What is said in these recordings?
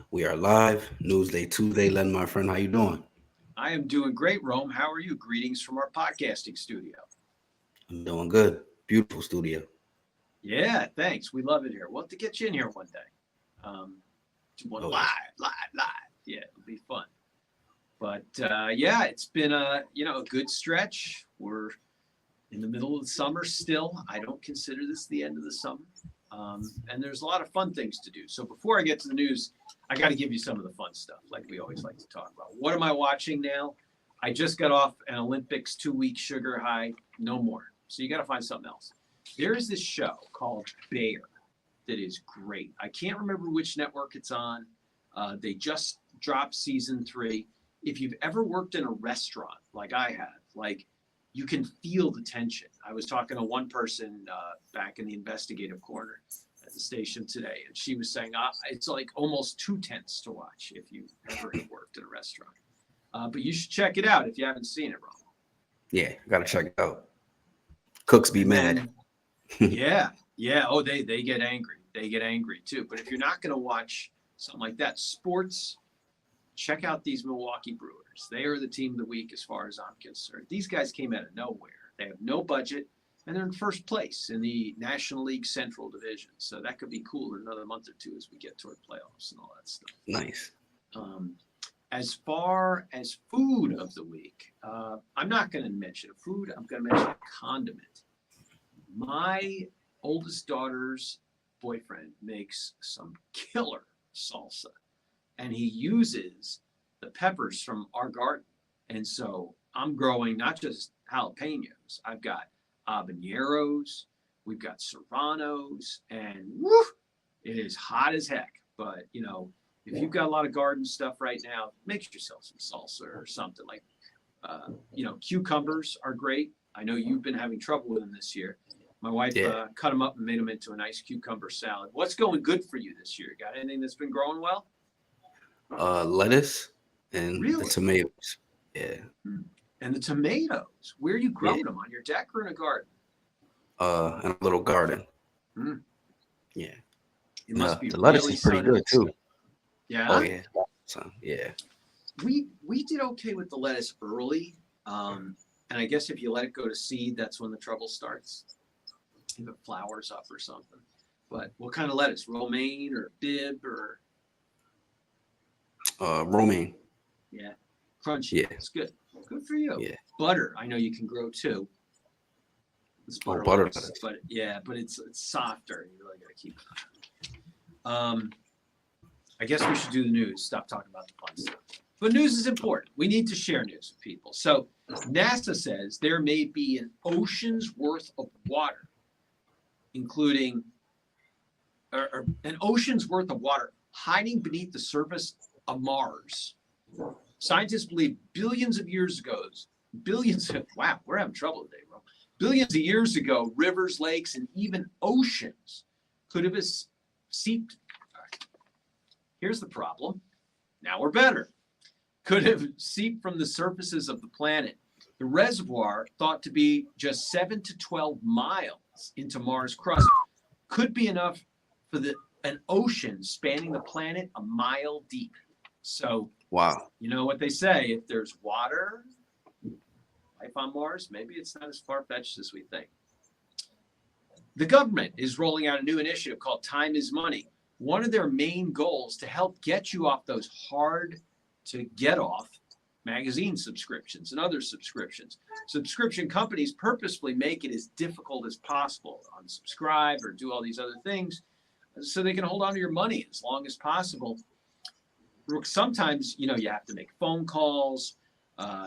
We are live. Newsday Tuesday. Len, my friend, how you doing? I am doing great, Rome. How are you? Greetings from our podcasting studio. I'm doing good. Beautiful studio. Yeah, thanks. We love it here. We'll have to get you in here one day. One Oh live, yes. live. Yeah, it'll be fun. But yeah, it's been a good stretch. We're in the middle of the summer still. I don't consider this the end of the summer. And there's a lot of fun things to do. So before I get to the news, I got to give you some of the fun stuff, like we always like to talk about. What am I watching now? I just got off an Olympics 2-week sugar high. No more. So you got to find something else. There is this show called Bear that is great. I can't remember which network it's on. They just dropped season 3. If you've ever worked in a restaurant like I have, like you can feel the tension. I was talking to one person back in the investigative corner at the station today, and she was saying it's like almost too tense to watch if you ever have worked in a restaurant. But you should check it out if you haven't seen it, Ron. Yeah, gotta check it out. Cooks be And mad. then, yeah. Oh, they get angry. They get angry too. But if you're not going to watch something like that, sports, check out these Milwaukee Brewers. They are the team of the week as far as I'm concerned. These guys came out of nowhere. They have no budget, and they're in first place in the National League Central Division. So that could be cool in another month or two as we get toward playoffs and all that stuff. Nice. As far as food of the week, I'm not going to mention food. I'm going to mention a condiment. My oldest daughter's boyfriend makes some killer salsa, and he uses the peppers from our garden. And so I'm growing not just jalapenos. I've got habaneros, we've got serranos, and woo, it is hot as heck. But if you've got a lot of garden stuff right now, make yourself some salsa or something like. Cucumbers are great. I know you've been having trouble with them this year. My wife cut them up and made them into a nice cucumber salad. What's going good for you this year? Got anything that's been growing well? Lettuce and the Really? tomatoes. Yeah. And the tomatoes. Where are you growing them? On your deck or in a garden? In a little garden. Mm. Yeah. It must be The lettuce really is pretty sunny. good too. Yeah. Oh yeah. So, yeah. We did okay with the lettuce early. And I guess if you let it go to seed, that's when the trouble starts. If it flowers up or something. But what kind of lettuce? Romaine or Bib or? Romaine. Yeah. Crunchy. Yeah. It's good. Good for you. Yeah. Butter. I know you can grow too. It's Butter lettuce, but it's softer. You really got to keep it. I guess we should do the news. Stop talking about the fun stuff. But news is important. We need to share news with people. So NASA says there may be an ocean's worth of water, including an ocean's worth of water hiding beneath the surface of Mars. Scientists believe billions of years ago, wow, we're having trouble today, bro. Billions of years ago, rivers, lakes, and even oceans could have seeped. Here's the problem. Now we're better. Could have seeped from the surfaces of the planet. The reservoir, thought to be just 7 to 12 miles into Mars' crust, could be enough for an ocean spanning the planet a mile deep. So, wow. You know what they say, if there's water, life on Mars, maybe it's not as far-fetched as we think. The government is rolling out a new initiative called Time is Money. One of their main goals to help get you off those hard-to-get-off magazine subscriptions and other subscriptions. Subscription companies purposefully make it as difficult as possible to unsubscribe or do all these other things so they can hold on to your money as long as possible. Sometimes, you have to make phone calls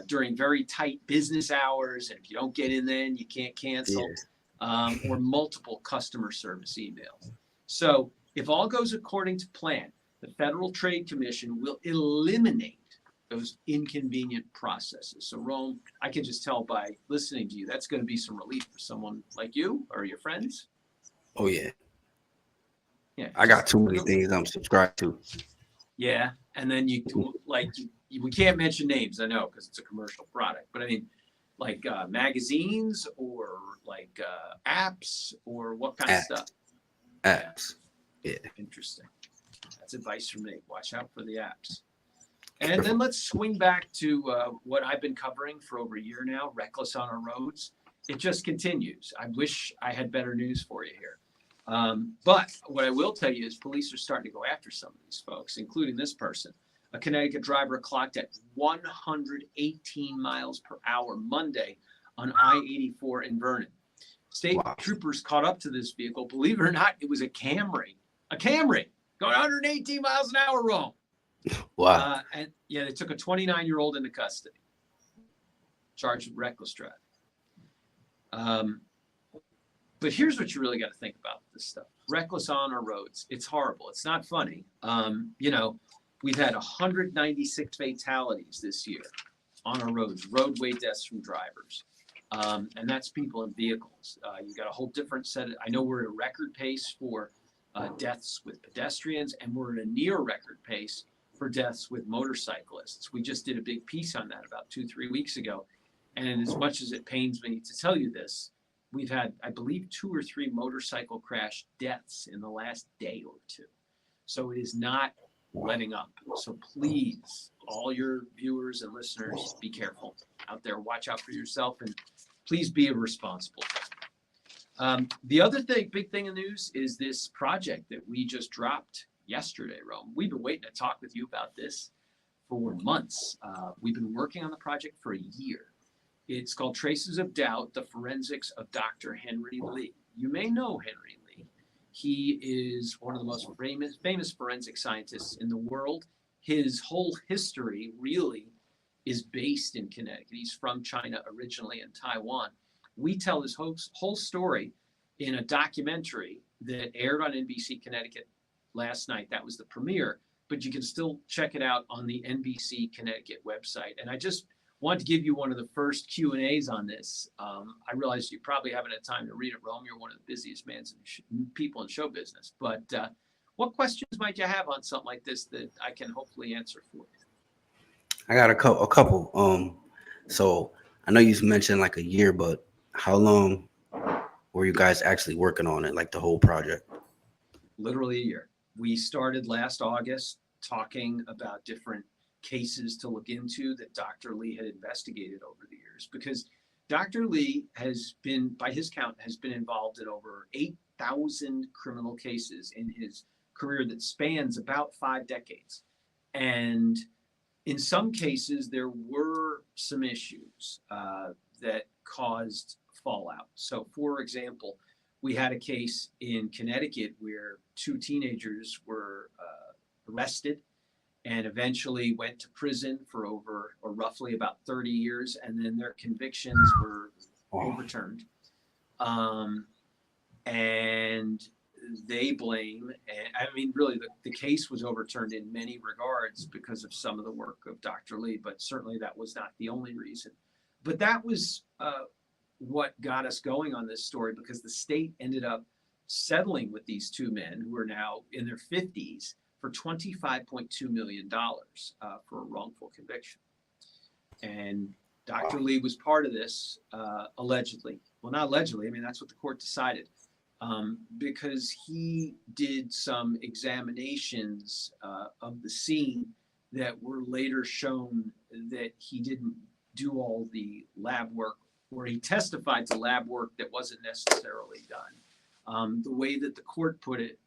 during very tight business hours, and if you don't get in then, you can't cancel, or multiple customer service emails. So if all goes according to plan, the Federal Trade Commission will eliminate those inconvenient processes. So, Rome, I can just tell by listening to you, that's going to be some relief for someone like you or your friends. Oh, yeah. Yeah. I got too many things I'm subscribed to. Yeah. And then we can't mention names, I know, because it's a commercial product. But I mean, like magazines or like apps or what kind of stuff? Apps. Yeah. Interesting. That's advice from me. Watch out for the apps. And then let's swing back to what I've been covering for over a year now, reckless on our roads. It just continues. I wish I had better news for you here. But what I will tell you is police are starting to go after some of these folks, including this person. A Connecticut driver clocked at 118 miles per hour Monday on I-84 in Vernon. State troopers caught up to this vehicle. Believe it or not, it was a Camry. A Camry going 118 miles an hour wrong. Wow. And yeah, they took a 29-year-old into custody, charged with reckless driving. But here's what you really got to think about this stuff. Reckless on our roads. It's horrible. It's not funny. We've had 196 fatalities this year on our roads, roadway deaths from drivers. And that's people in vehicles. You got a whole different set. I know we're at a record pace for deaths with pedestrians, and we're at a near record pace for deaths with motorcyclists. We just did a big piece on that about 2-3 weeks ago. And as much as it pains me to tell you this, we've had, I believe, 2 or 3 motorcycle crash deaths in the last day or two. So it is not letting up. So please, all your viewers and listeners, be careful out there. Watch out for yourself, and please be a responsible driver. The other big thing in the news is this project that we just dropped yesterday, Rome. We've been waiting to talk with you about this for months. We've been working on the project for a year. It's called Traces of Doubt, the Forensics of Dr. Henry Lee. You may know Henry Lee. He is one of the most famous forensic scientists in the world. His whole history really is based in Connecticut. He's from China originally and Taiwan. We tell his whole story in a documentary that aired on NBC Connecticut last night. That was the premiere, but you can still check it out on the NBC Connecticut website. And I just want to give you one of the first Q&As on this. I realize you probably haven't had time to read it, Rome. You're one of the busiest people in show business. But what questions might you have on something like this that I can hopefully answer for you? I got a couple. So I know you mentioned like a year, but how long were you guys actually working on it, like the whole project? Literally a year. We started last August talking about different cases to look into that Dr. Lee had investigated over the years, because Dr. Lee has been, by his count, has been involved in over 8,000 criminal cases in his career that spans about 5 decades. And in some cases, there were some issues that caused fallout. So, for example, we had a case in Connecticut where 2 teenagers were arrested and eventually went to prison for over, or roughly about 30 years, and then their convictions were overturned. And they blame, and I mean, really, the case was overturned in many regards because of some of the work of Dr. Lee, but certainly that was not the only reason. But that was what got us going on this story, because the state ended up settling with these 2 men who are now in their 50s for $25.2 million for a wrongful conviction. And Dr. Lee was part of this, allegedly. Well, not allegedly, I mean, that's what the court decided. Because he did some examinations of the scene that were later shown that he didn't do all the lab work, where he testified to lab work that wasn't necessarily done. The way that the court put it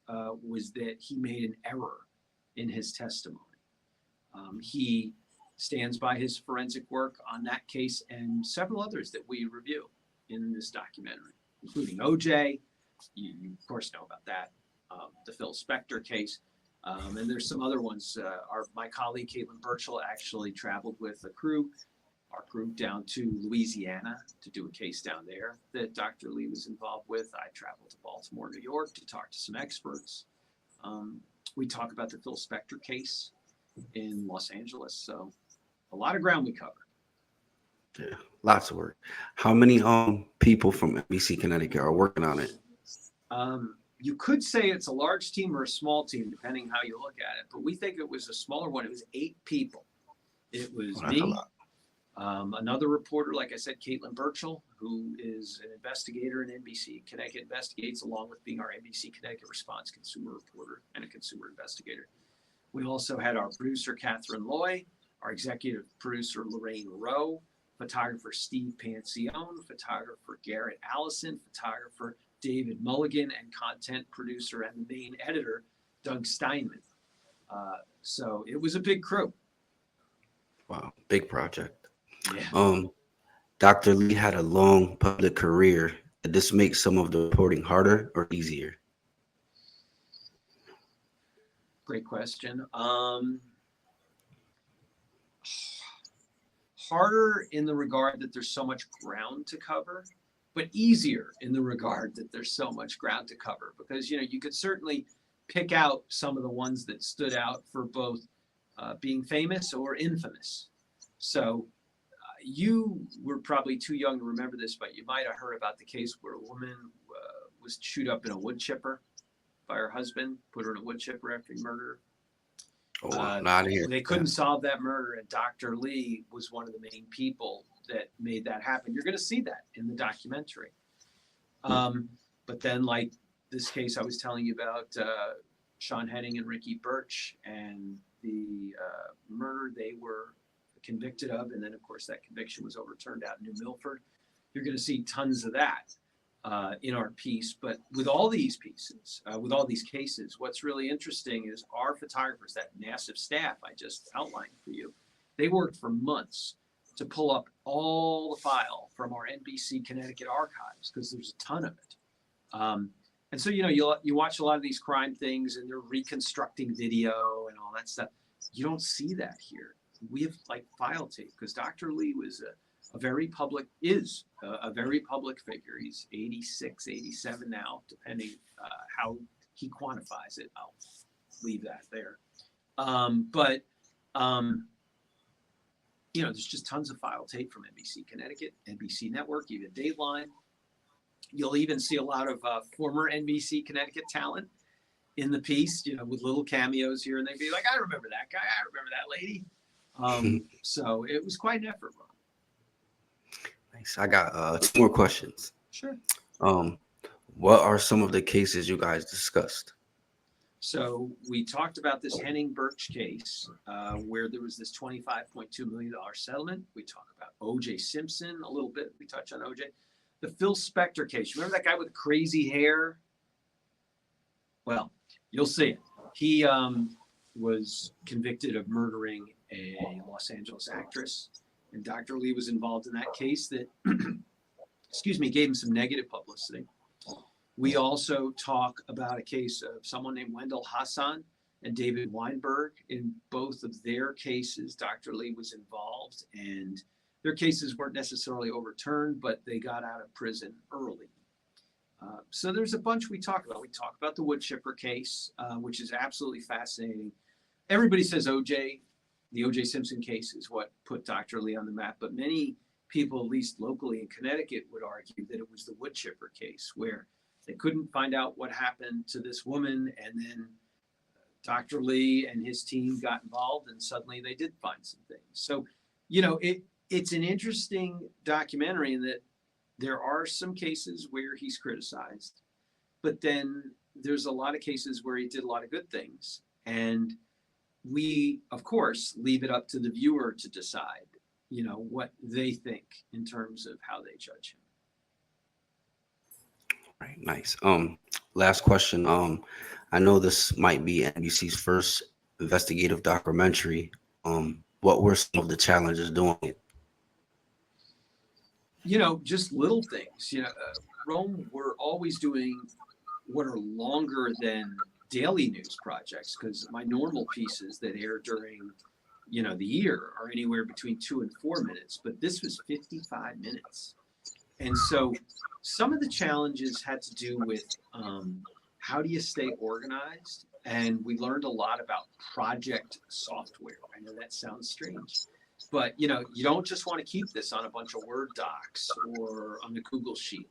was that he made an error in his testimony. He stands by his forensic work on that case and several others that we review in this documentary, including OJ. You of course know about that, the Phil Spector case, and there's some other ones. My colleague Caitlin Burchell actually traveled with our crew down to Louisiana to do a case down there that Dr. Lee was involved with. I traveled to Baltimore, New York to talk to some experts. We talk about the Phil Spector case in Los Angeles. So a lot of ground we covered. Yeah, lots of work. How many people from NBC Connecticut are working on it? You could say it's a large team or a small team, depending how you look at it. But we think it was a smaller one. It was 8 people. It was me, another reporter, like I said, Caitlin Burchell, who is an investigator in NBC Connecticut Investigates, along with being our NBC Connecticut Response consumer reporter and a consumer investigator. We also had our producer, Catherine Loy, our executive producer, Lorraine Rowe, photographer, Steve Pancione, photographer, Garrett Allison, photographer, David Mulligan, and content producer and the main editor, Doug Steinman. So it was a big crew. Wow, big project. Yeah. Dr. Lee had a long public career. Did this make some of the reporting harder or easier? Great question. Harder in the regard that there's so much ground to cover, but easier in the regard that there's so much ground to cover, because you could certainly pick out some of the ones that stood out for both being famous or infamous. So you were probably too young to remember this, but you might have heard about the case where a woman was chewed up in a wood chipper by her husband, put her in a wood chipper after he murdered her. Oh, wow. Not here. They couldn't solve that murder, and Dr. Lee was one of the main people that made that happen. You're going to see that in the documentary. But then, like this case I was telling you about, Sean Henning and Ricky Birch, and the murder they were convicted of, and then of course that conviction was overturned out in New Milford. You're going to see tons of that in our piece. But with all these pieces, with all these cases, what's really interesting is our photographers, that massive staff I just outlined for you, they worked for months to pull up all the file from our NBC Connecticut archives, because there's a ton of it. And so, you watch a lot of these crime things and they're reconstructing video and all that stuff. You don't see that here. We have like file tape, because Dr. Lee was a very public figure. He's 86, 87 now, depending how he quantifies it. I'll leave that there. There's just tons of file tape from NBC Connecticut, NBC Network, even Dateline. You'll even see a lot of former NBC Connecticut talent in the piece, with little cameos here, and they'd be like, I remember that guy, I remember that lady. So it was quite an effort, Ron. Nice. I got 2 more questions. Sure. What are some of the cases you guys discussed? So we talked about this Henning Birch case, where there was this $25.2 million settlement. We talked about O.J. Simpson a little bit. We touched on O.J. The Phil Spector case. Remember that guy with crazy hair? Well, you'll see it. He was convicted of murdering a Los Angeles actress, and Dr. Lee was involved in that case that, gave him some negative publicity. We also talk about a case of someone named Wendell Hassan and David Weinberg. In both of their cases, Dr. Lee was involved, and their cases weren't necessarily overturned, but they got out of prison early. So there's a bunch we talk about. We talk about the wood chipper case, which is absolutely fascinating. Everybody says the O.J. Simpson case is what put Dr. Lee on the map, but many people, at least locally in Connecticut, would argue that it was the wood chipper case, where they couldn't find out what happened to this woman, and then Dr. Lee and his team got involved, and suddenly they did find some things. So, it's an interesting documentary in that there are some cases where he's criticized, but then there's a lot of cases where he did a lot of good things. And we, of course, leave it up to the viewer to decide, what they think in terms of how they judge him. Right, nice. Last question. I know this might be NBC's first investigative documentary. What were some of the challenges doing it? Just little things. Rome, we're always doing what are longer than daily news projects, because my normal pieces that air during, the year are anywhere between 2 and 4 minutes, but this was 55 minutes. And so some of the challenges had to do with how do you stay organized? And we learned a lot about project software. I know that sounds strange, but you don't just want to keep this on a bunch of Word docs or on a Google sheet.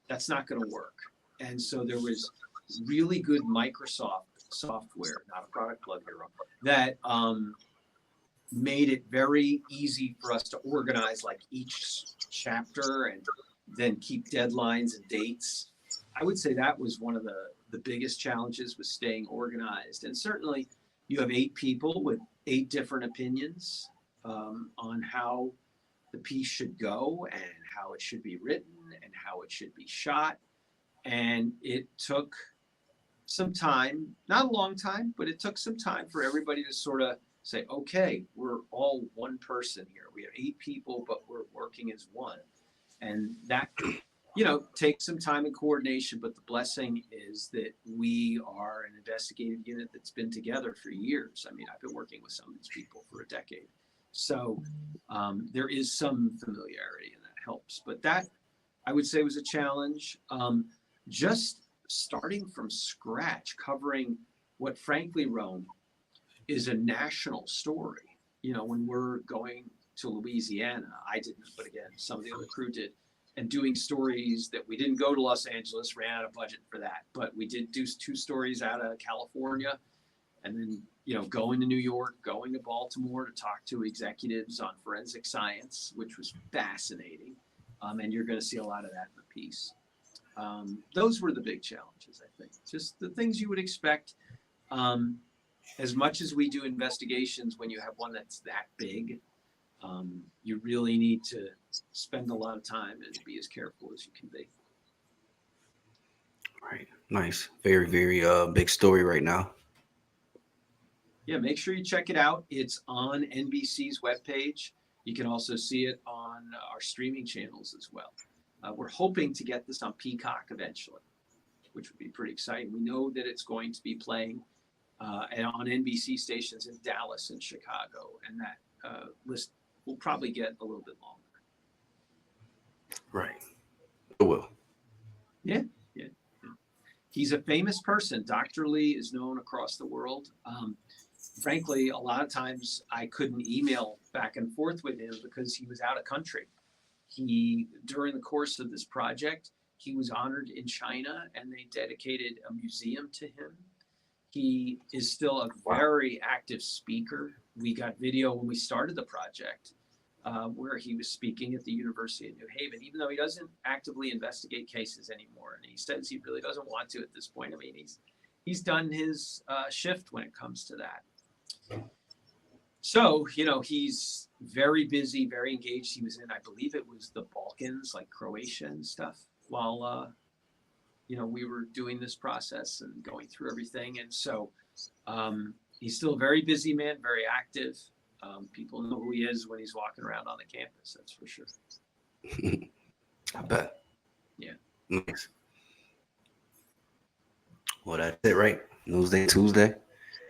That's not going to work. And so there was really good Microsoft software, not a product plug here, that made it very easy for us to organize like each chapter and then keep deadlines and dates. I would say that was one of the biggest challenges, was staying organized. And certainly You have 8 people with 8 different opinions on how the piece should go and how it should be written and how it should be shot. And it took some time, not a long time, but it took some time for everybody to sort of say, okay, we're all one person here. We have 8 people, but we're working as one. And that, takes some time and coordination, but the blessing is that we are an investigative unit that's been together for years. I mean, I've been working with some of these people for a decade. So there is some familiarity and that helps. But that, I would say, was a challenge. Just starting from scratch, covering what, frankly, Rome, is a national story. When we're going to Louisiana, I didn't, but again, some of the other crew did, and doing stories that we didn't go to Los Angeles, ran out of budget for that, but we did do 2 stories out of California, and then, going to New York, going to Baltimore to talk to executives on forensic science, which was fascinating. And you're going to see a lot of that in the piece. Those were the big challenges, I think. Just the things you would expect. As much as we do investigations, when you have one that's that big, you really need to spend a lot of time and be as careful as you can be. Right. Nice. Very, very big story right now. Yeah, make sure you check it out. It's on NBC's webpage. You can also see it on our streaming channels as well. We're hoping to get this on Peacock eventually, which would be pretty exciting. We know that it's going to be playing on NBC stations in Dallas and Chicago, and that list will probably get a little bit longer. Right. It will. Yeah. He's a famous person. Dr. Lee is known across the world. Frankly, a lot of times I couldn't email back and forth with him because he was out of country. During the course of this project, he was honored in China and they dedicated a museum to him. He is still a very active speaker. We got video when we started the project where he was speaking at the University of New Haven, even though he doesn't actively investigate cases anymore. And he says he really doesn't want to at this point. I mean, he's done his shift when it comes to that. So, he's very busy, very engaged. He was in, I believe it was the Balkans, like Croatia and stuff, while, we were doing this process and going through everything. And so he's still a very busy man, very active. People know who he is when he's walking around on the campus, that's for sure. I bet. Yeah. Nice. Well, that's it, right? Newsday Tuesday.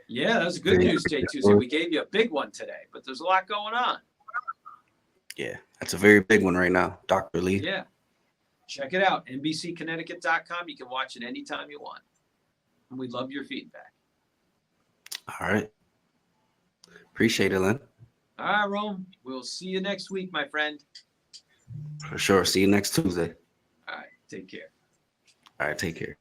Yeah, that was a good news day Tuesday. We gave you a big one today, but there's a lot going on. Yeah, that's a very big one right now, Dr. Lee. Yeah. Check it out, NBCConnecticut.com. You can watch it anytime you want. And we'd love your feedback. All right. Appreciate it, Len. All right, Rome. We'll see you next week, my friend. For sure. See you next Tuesday. All right. Take care. All right. Take care.